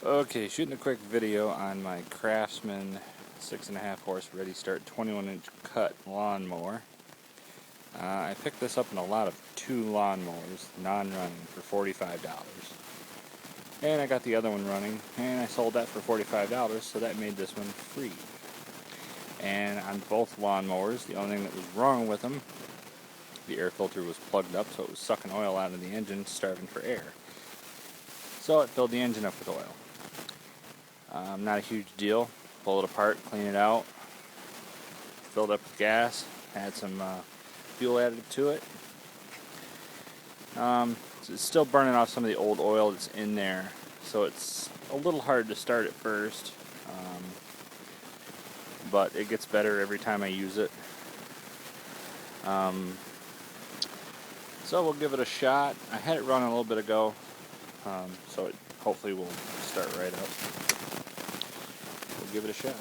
Okay, shooting a quick video on my Craftsman 6.5 horse Ready Start 21-inch cut lawnmower. I picked this up in a lot of 2 lawnmowers, non-running, for $45. And I got the other one running, and I sold that for $45, so that made this one free. And on both lawnmowers, the only thing that was wrong with them, the air filter was plugged up, so it was sucking oil out of the engine, starving for air. So it filled the engine up with oil. Not a huge deal. Pull it apart, clean it out, filled up with gas, had some fuel added to it. So it's still burning off some of the old oil that's in there, so it's a little hard to start at first, but it gets better every time I use it. So we'll give it a shot. I had it running a little bit ago, so it hopefully will start right up. We'll give it a shot.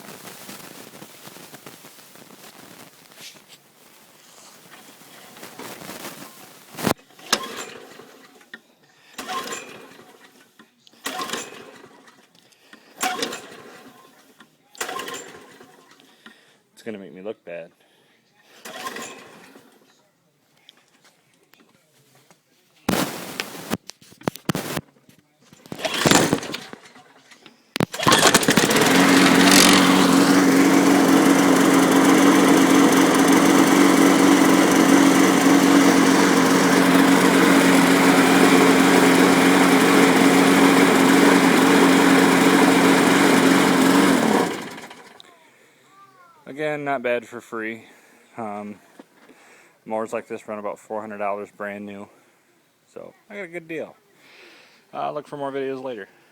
It's going to make me look bad. Again, not bad for free. Mowers like this run about $400 brand new. So I got a good deal. Look for more videos later.